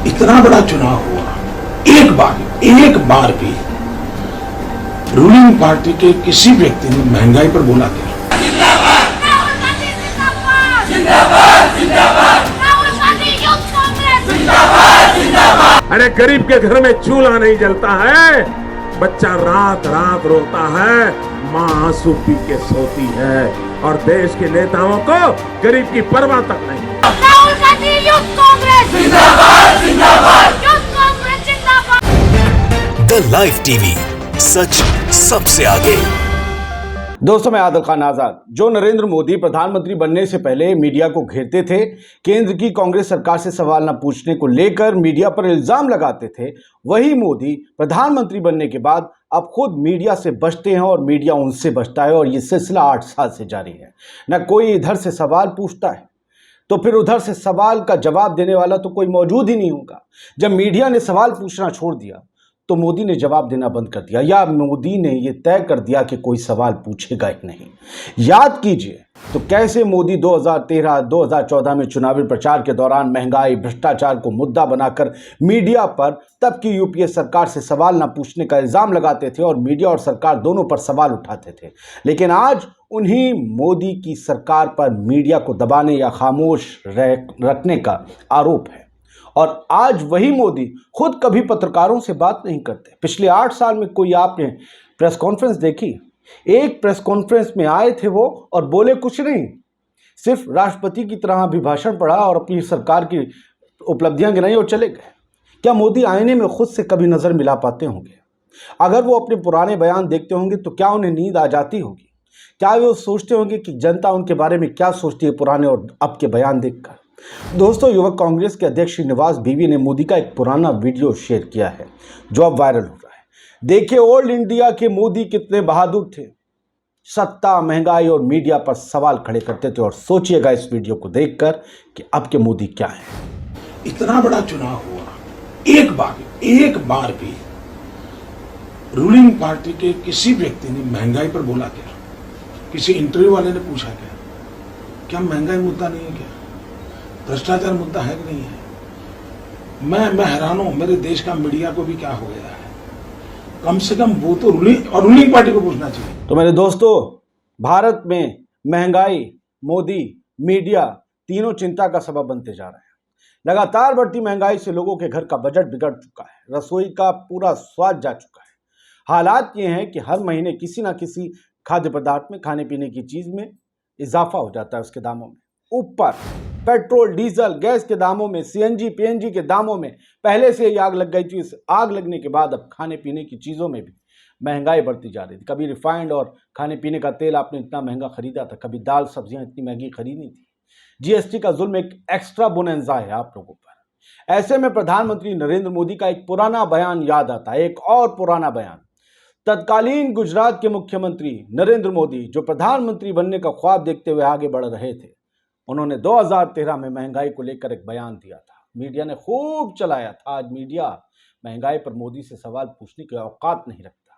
इतना बड़ा चुनाव हुआ, एक बार भी रूलिंग पार्टी के किसी व्यक्ति ने महंगाई पर बोला क्या? अरे गरीब के घर में चूल्हा नहीं जलता है, बच्चा रात रात रोता है, माँ आंसू पी के सोती है, और देश के नेताओं को गरीब की परवाह तक नहीं। राहुल गांधी यूथ कांग्रेस जिंदाबाद, जिंदाबाद, यूथ कांग्रेस जिंदाबाद। द लाइव टीवी, सच सबसे आगे। दोस्तों, मैं आदिल खान आजाद। जो नरेंद्र मोदी प्रधानमंत्री बनने से पहले मीडिया को घेरते थे, केंद्र की कांग्रेस सरकार से सवाल न पूछने को लेकर मीडिया पर इल्जाम लगाते थे, वही मोदी प्रधानमंत्री बनने के बाद अब खुद मीडिया से बचते हैं और मीडिया उनसे बचता है, और ये सिलसिला 8 साल से जारी है। न कोई इधर से सवाल पूछता है तो फिर उधर से सवाल का जवाब देने वाला तो कोई मौजूद ही नहीं होगा। जब मीडिया ने सवाल पूछना छोड़ दिया तो मोदी ने जवाब देना बंद कर दिया, या मोदी ने यह तय कर दिया कि कोई सवाल पूछेगा ही नहीं। याद कीजिए तो कैसे मोदी 2013-2014 में चुनावी प्रचार के दौरान महंगाई, भ्रष्टाचार को मुद्दा बनाकर मीडिया पर तब की यूपीए सरकार से सवाल न पूछने का इल्जाम लगाते थे, और मीडिया और सरकार दोनों पर सवाल उठाते थे। लेकिन आज उन्हीं मोदी की सरकार पर मीडिया को दबाने या खामोश रखने का आरोप है, और आज वही मोदी खुद कभी पत्रकारों से बात नहीं करते। पिछले 8 साल में कोई आपने प्रेस कॉन्फ्रेंस देखी? एक प्रेस कॉन्फ्रेंस में आए थे वो और बोले कुछ नहीं, सिर्फ राष्ट्रपति की तरह अभिभाषण पढ़ा और अपनी सरकार की उपलब्धियां गिनाई और चले गए। क्या मोदी आईने में खुद से कभी नजर मिला पाते होंगे? अगर वो अपने पुराने बयान देखते होंगे तो क्या उन्हें नींद आ जाती होगी? क्या वो सोचते होंगे कि जनता उनके बारे में क्या सोचती है पुराने और अब के बयान देखकर? दोस्तों, युवक कांग्रेस के अध्यक्ष श्रीनिवास बीवी ने मोदी का एक पुराना वीडियो शेयर किया है जो अब वायरल हो रहा है। देखिए, ओल्ड इंडिया के मोदी कितने बहादुर थे, सत्ता, महंगाई और मीडिया पर सवाल खड़े करते थे। और सोचिएगा इस वीडियो को देखकर कि अब के मोदी क्या है। इतना बड़ा चुनाव हुआ, एक बार भी रूलिंग पार्टी के किसी व्यक्ति ने महंगाई पर बोला क्या? किसी इंटरव्यू वाले ने पूछा क्या महंगाई मुद्दा नहीं है? क्या भ्रष्टाचार मुद्दा है कि नहीं है? मैं हैरान हूं, मेरे देश का मीडिया को भी क्या हो गया है। कम से कम वो तो रूलिंग पार्टी को पूछना चाहिए। तो मेरे दोस्तों, भारत में महंगाई, मोदी, मीडिया तीनों चिंता का सबब बनते जा रहे हैं। लगातार बढ़ती महंगाई से लोगों के घर का बजट बिगड़ चुका है, रसोई का पूरा स्वाद जा चुका है। हालात ये हैं कि हर महीने किसी ना किसी खाद्य पदार्थ में, खाने पीने की चीज में इजाफा हो जाता है उसके दामों में। ऊपर पेट्रोल, डीजल, गैस के दामों में, सीएनजी, पीएनजी के दामों में पहले से ही आग लग गई थी। इस आग लगने के बाद अब खाने पीने की चीज़ों में भी महंगाई बढ़ती जा रही थी। कभी रिफाइंड और खाने पीने का तेल आपने इतना महंगा खरीदा था, कभी दाल सब्जियां इतनी महंगी खरीदी थी। जीएसटी का जुल्म एक एक्स्ट्रा बोनंजा है आप लोगों पर। ऐसे में प्रधानमंत्री नरेंद्र मोदी का एक पुराना बयान याद आता है, एक और पुराना बयान। तत्कालीन गुजरात के मुख्यमंत्री नरेंद्र मोदी, जो प्रधानमंत्री बनने का ख्वाब देखते हुए आगे बढ़ रहे थे, उन्होंने 2013 में महंगाई को लेकर एक बयान दिया था। मीडिया ने खूब चलाया था। आज मीडिया महंगाई पर मोदी से सवाल पूछने की औकात नहीं रखता।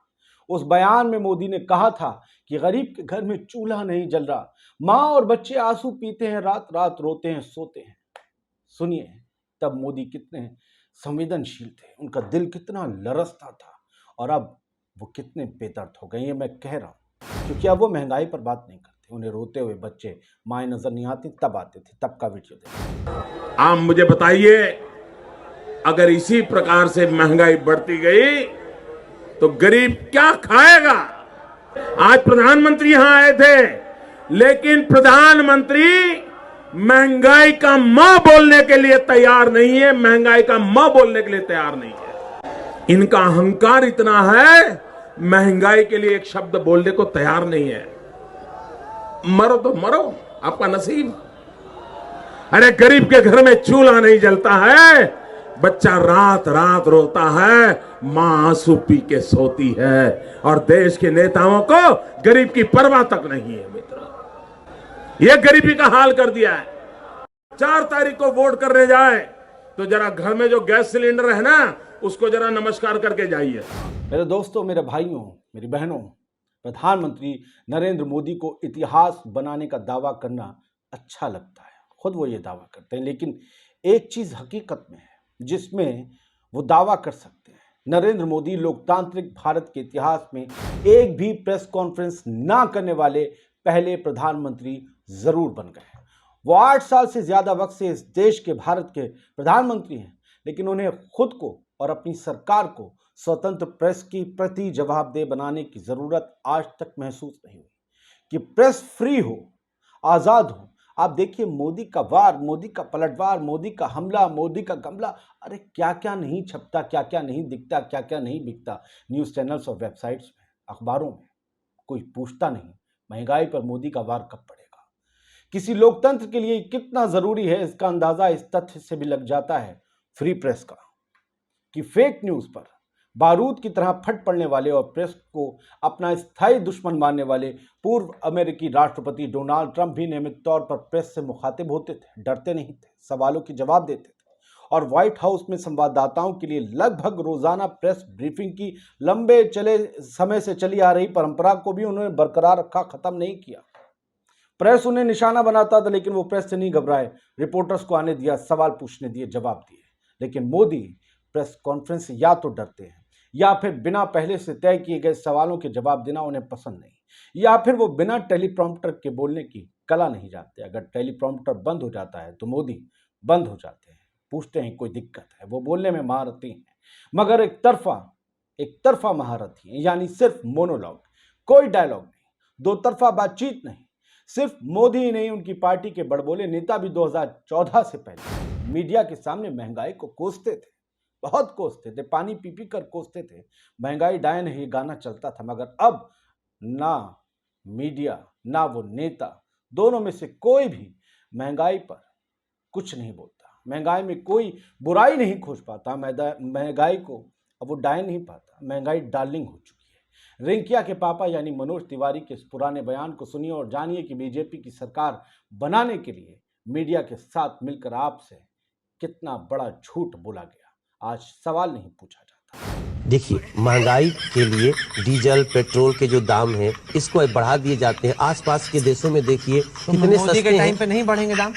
उस बयान में मोदी ने कहा था कि गरीब के घर में चूल्हा नहीं जल रहा, माँ और बच्चे आंसू पीते हैं, रात रात रोते हैं, सोते हैं। सुनिए तब मोदी कितने संवेदनशील थे, उनका दिल कितना लरसता था, और अब वो कितने बेदर्द हो गए। ये मैं कह रहा हूँ क्योंकि अब वो महंगाई पर बात नहीं करते। उन्हें रोते हुए बच्चे, माएँ नजर नहीं आती, तब आते थे, तब का वीडियो देखते। आप मुझे बताइए, अगर इसी प्रकार से महंगाई बढ़ती गई तो गरीब क्या खाएगा? आज प्रधानमंत्री यहां आए थे, लेकिन प्रधानमंत्री महंगाई का म बोलने के लिए तैयार नहीं है, महंगाई का म बोलने के लिए तैयार नहीं है। इनका अहंकार इतना है, महंगाई के लिए एक शब्द बोलने को तैयार नहीं है। मरो तो मरो, आपका नसीब। अरे गरीब के घर में चूल्हा नहीं जलता है, बच्चा रात रात रोता है, माँ आंसू पी के सोती है, और देश के नेताओं को गरीब की परवाह तक नहीं है। मित्र, ये गरीबी का हाल कर दिया है। 4 तारीख को वोट करने जाए तो जरा घर में जो गैस सिलेंडर है ना, उसको जरा नमस्कार करके जाइए। मेरे दोस्तों, मेरे भाइयों, मेरी बहनों, प्रधानमंत्री नरेंद्र मोदी को इतिहास बनाने का दावा करना अच्छा लगता है, खुद वो ये दावा करते हैं। लेकिन एक चीज हकीकत में है, जिसमें वो दावा कर सकते हैं नरेंद्र मोदी लोकतांत्रिक भारत के इतिहास में एक भी प्रेस कॉन्फ्रेंस ना करने वाले पहले प्रधानमंत्री जरूर बन गए। वो 8 साल से ज्यादा वक्त से इस देश के भारत के प्रधानमंत्री हैं, लेकिन उन्हें खुद को और अपनी सरकार को स्वतंत्र प्रेस की प्रति जवाबदेह बनाने की जरूरत आज तक महसूस नहीं हुई कि प्रेस फ्री हो, आजाद हो। आप देखिए मोदी का वार, मोदी का पलटवार, मोदी का हमला, मोदी का गमला, अरे क्या क्या नहीं छपता, क्या क्या नहीं दिखता, क्या क्या नहीं बिकता न्यूज़ चैनल्स और वेबसाइट्स में, अखबारों में। कोई पूछता नहीं महंगाई पर मोदी का वार कब पड़ेगा। किसी लोकतंत्र के लिए कितना जरूरी है इसका अंदाजा इस तथ्य से भी लग जाता है फ्री प्रेस का कि फेक न्यूज़ पर बारूद की तरह फट पड़ने वाले और प्रेस को अपना स्थायी दुश्मन मानने वाले पूर्व अमेरिकी राष्ट्रपति डोनाल्ड ट्रंप भी नियमित तौर पर प्रेस से मुखातिब होते थे, डरते नहीं थे, सवालों के जवाब देते थे और व्हाइट हाउस में संवाददाताओं के लिए लगभग रोजाना प्रेस ब्रीफिंग की लंबे चले समय से चली आ रही परंपरा को भी उन्होंने बरकरार रखा, खत्म नहीं किया। प्रेस उन्हें निशाना बनाता था, लेकिन वो प्रेस से नहीं घबराए, रिपोर्टर्स को आने दिया, सवाल पूछने दिए, जवाब दिए। लेकिन मोदी प्रेस कॉन्फ्रेंस से या तो डरते हैं या फिर बिना पहले से तय किए गए सवालों के जवाब देना उन्हें पसंद नहीं, या फिर वो बिना टेलीप्रॉम्प्टर के बोलने की कला नहीं जानते। अगर टेलीप्रॉम्प्टर बंद हो जाता है तो मोदी बंद हो जाते हैं, पूछते हैं कोई दिक्कत है। वो बोलने में महारथी हैं, मगर एक तरफा महारथी हैं, यानी सिर्फ मोनोलॉग, कोई डायलॉग नहीं, दो तरफा बातचीत नहीं। सिर्फ मोदी ही नहीं, उनकी पार्टी के बड़बोले नेता भी 2014 से पहले मीडिया के सामने महंगाई को कोसते थे, बहुत कोसते थे, पानी पी पी कर कोसते थे। महंगाई डायन है ये गाना चलता था, मगर अब ना मीडिया ना वो नेता, दोनों में से कोई भी महंगाई पर कुछ नहीं बोलता, महंगाई में कोई बुराई नहीं खोज पाता। महंगाई को अब वो डायन नहीं पाता, महंगाई डार्लिंग हो चुकी है। रिंकिया के पापा यानी मनोज तिवारी के इस पुराने बयान को सुनिए और जानिए कि बीजेपी की सरकार बनाने के लिए मीडिया के साथ मिलकर आपसे कितना बड़ा झूठ बोला गया। आज सवाल नहीं पूछा जाता। देखिए, महंगाई के लिए डीजल पेट्रोल के जो दाम है इसको बढ़ा दिए जाते हैं। आसपास के देशों में देखिए कितने मोदी के सस्ते टाइम हैं। पे नहीं बढ़ेंगे दाम?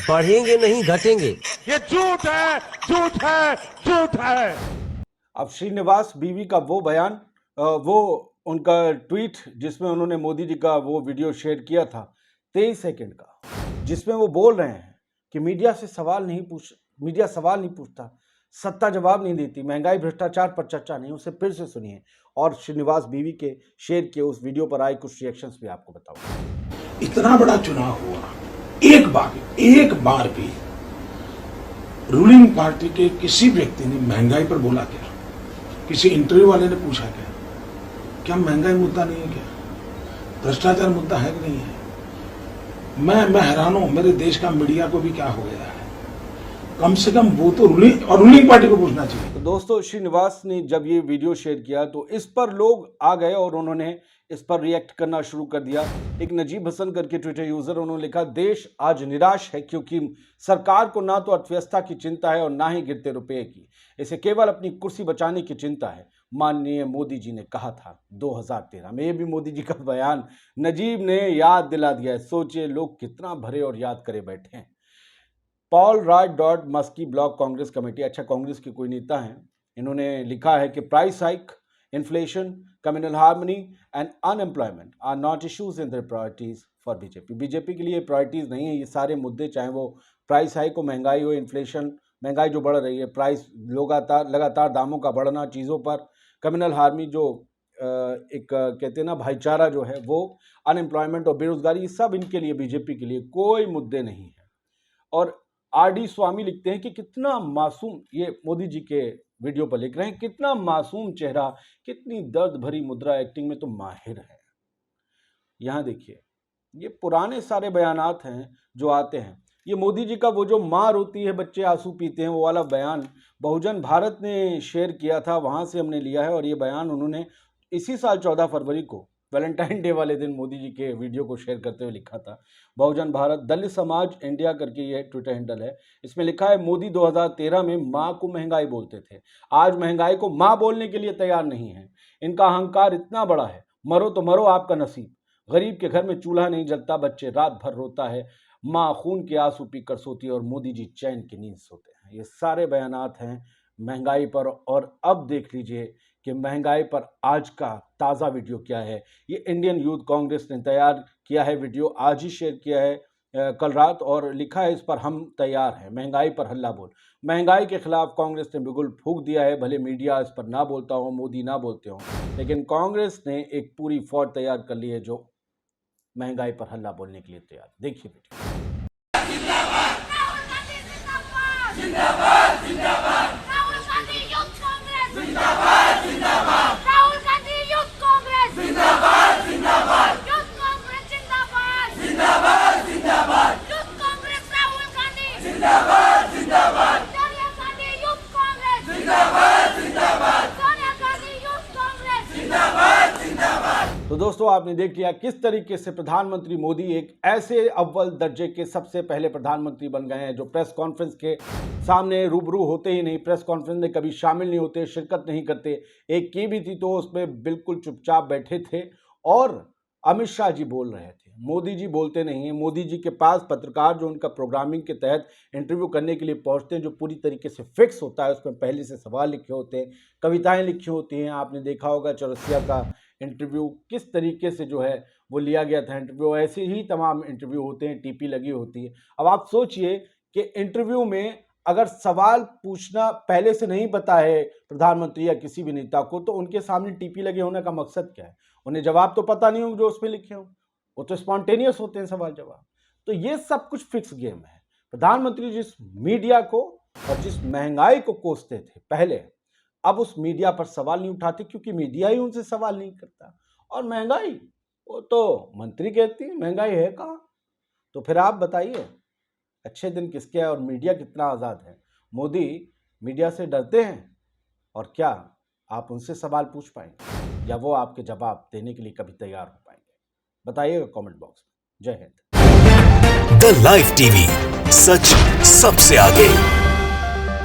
बढ़ेंगे नहीं, घटेंगे। ये झूठ है, झूठ है, झूठ है। अब श्रीनिवास बीवी का वो बयान, वो उनका ट्वीट जिसमें उन्होंने मोदी जी का वो वीडियो शेयर किया था 23 सेकंड का, जिसमें वो बोल रहे हैं कि मीडिया सवाल नहीं पूछता, सत्ता जवाब नहीं देती, महंगाई भ्रष्टाचार पर चर्चा नहीं। उसे फिर से सुनिए और श्रीनिवास बीवी के शेयर किए उस वीडियो पर आए कुछ रिएक्शंस भी आपको बताऊंगा। इतना बड़ा चुनाव हुआ, एक बार भी रूलिंग पार्टी के किसी व्यक्ति ने महंगाई पर बोला क्या? किसी इंटरव्यू वाले ने पूछा क्या महंगाई मुद्दा नहीं है? क्या भ्रष्टाचार मुद्दा है कि नहीं है? मैं हैरान हूं, मेरे देश का मीडिया को भी क्या हो गया है। कम से कम वो तो रूलिंग पार्टी को पूछना चाहिए। तो दोस्तों, श्रीनिवास ने जब ये वीडियो शेयर किया तो इस पर लोग आ गए और उन्होंने इस पर रिएक्ट करना शुरू कर दिया। एक नजीब हसन करके ट्विटर यूजर, उन्होंने लिखा, देश आज निराश है क्योंकि सरकार को ना तो अर्थव्यवस्था की चिंता है और ना ही गिरते रुपये की, इसे केवल अपनी कुर्सी बचाने की चिंता है। माननीय मोदी जी ने कहा था 2013 में। ये भी मोदी जी का बयान नजीब ने याद दिला दिया है। सोचिए लोग कितना भरे और याद करे बैठे हैं। पॉल राज मस्की ब्लॉक कांग्रेस कमेटी, अच्छा कांग्रेस के कोई नेता हैं, इन्होंने लिखा है कि price hike, inflation, communal harmony and unemployment are not issues in the priorities for BJP. BJP के लिए प्रायोरिटीज नहीं है ये सारे मुद्दे, चाहे वो प्राइस हाइक हो, महंगाई हो, इन्फ्लेशन, महंगाई जो बढ़ रही है, प्राइस लगातार दामों का बढ़ना चीज़ों पर, कम्युनल हार्मनी जो एक कहते हैं ना भाईचारा जो है वो, अनएम्प्लॉयमेंट और बेरोजगारी, ये सब इनके लिए, बीजेपी के लिए कोई मुद्दे नहीं है। और आरडी स्वामी लिखते हैं कि कितना मासूम, ये मोदी जी के वीडियो पर लिख रहे हैं, कितना मासूम चेहरा, कितनी दर्द भरी मुद्रा, एक्टिंग में तो माहिर है। यहाँ देखिए, ये पुराने सारे बयानात हैं जो आते हैं। ये मोदी जी का वो जो माँ रोती है बच्चे आंसू पीते हैं वो वाला बयान बहुजन भारत ने शेयर किया था, वहाँ से हमने लिया है। और ये बयान उन्होंने इसी साल 14 फरवरी को वैलेंटाइन डे वाले दिन मोदी जी के वीडियो को शेयर करते हुए लिखा था। बहुजन भारत दलित समाज इंडिया करके ये ट्विटर हैंडल है। इसमें लिखा है, मोदी 2013 में माँ को महंगाई बोलते थे, आज महंगाई को माँ बोलने के लिए तैयार नहीं है। इनका अहंकार इतना बड़ा है, मरो तो मरो आपका नसीब। गरीब के घर में चूल्हा नहीं जलता, बच्चे रात भर रोता है, माँ खून के आंसू पीकर सोती है और मोदी जी चैन की नींद सोते हैं। हैं, ये सारे बयानात हैं महंगाई पर। और अब देख लीजिए कि महंगाई पर आज का ताज़ा वीडियो क्या है। ये इंडियन यूथ कांग्रेस ने तैयार किया है वीडियो, आज ही शेयर किया है कल रात, और लिखा है इस पर, हम तैयार हैं, महंगाई पर हल्ला बोल। महंगाई के खिलाफ कांग्रेस ने बिगुल फूंक दिया है। भले मीडिया इस पर ना बोलता हो, मोदी ना बोलते हो, लेकिन कांग्रेस ने एक पूरी फौज तैयार कर ली है जो महंगाई पर हल्ला बोलने के लिए तैयार। देखिए वीडियो। राहुल गांधी जिंदाबाद जिंदाबाद जिंदाबाद राहुल गांधी यूथ कांग्रेस जिंदाबाद जिंदाबाद राहुल गांधी यूथ कांग्रेस जिंदाबाद जिंदाबाद यूथ कांग्रेस जिंदाबाद जिंदाबाद जिंदाबाद यूथ कांग्रेस राहुल गांधी जिंदाबाद जिंदाबाद सोनिया गांधी यूथ कांग्रेस जिंदाबाद जिंदाबाद सोनिया गांधी यूथ कांग्रेस जिंदाबाद जिंदाबाद। तो दोस्तों, आपने देख लिया किस तरीके से प्रधानमंत्री मोदी एक ऐसे अव्वल दर्जे के सबसे पहले प्रधानमंत्री बन गए हैं जो प्रेस कॉन्फ्रेंस के सामने रूबरू होते ही नहीं, प्रेस कॉन्फ्रेंस में कभी शामिल नहीं होते, शिरकत नहीं करते। एक की भी थी तो उसमें बिल्कुल चुपचाप बैठे थे। और अमित शाह जी बोल रहे थे, मोदी जी बोलते नहीं हैं। मोदी जी के पास पत्रकार जो उनका प्रोग्रामिंग के तहत इंटरव्यू करने के लिए पहुंचते हैं, जो पूरी तरीके से फिक्स होता है, उसमें पहले से सवाल लिखे होते हैं, कविताएं लिखी होती हैं। आपने देखा होगा चौरसिया का इंटरव्यू किस तरीके से जो है वो लिया गया था इंटरव्यू। ऐसे ही तमाम इंटरव्यू होते हैं, टीपी लगी होती है। अब आप सोचिए कि इंटरव्यू में अगर सवाल पूछना पहले से नहीं पता है प्रधानमंत्री या किसी भी नेता को, तो उनके सामने टीपी लगे होने का मकसद क्या है? उन्हें जवाब तो पता नहीं हो जो उसमें लिखे हो, वो तो स्पॉन्टेनियस होते हैं सवाल जवाब। तो ये सब कुछ फिक्स गेम है। प्रधानमंत्री जिस मीडिया को और जिस महंगाई को कोसते थे पहले, अब उस मीडिया पर सवाल नहीं उठाते क्योंकि मीडिया ही उनसे सवाल नहीं करता। और महंगाई, वो तो मंत्री कहती है, महंगाई है कहाँ? तो फिर आप बताइए अच्छे दिन किसके हैं और मीडिया कितना आज़ाद है? मोदी मीडिया से डरते हैं, और क्या आप उनसे सवाल पूछ पाएंगे या वो आपके जवाब देने के लिए कभी तैयार हो पाएंगे? बताइएगा कमेंट बॉक्स में। जय हिंद। द लाइव टीवी, सच सबसे आगे।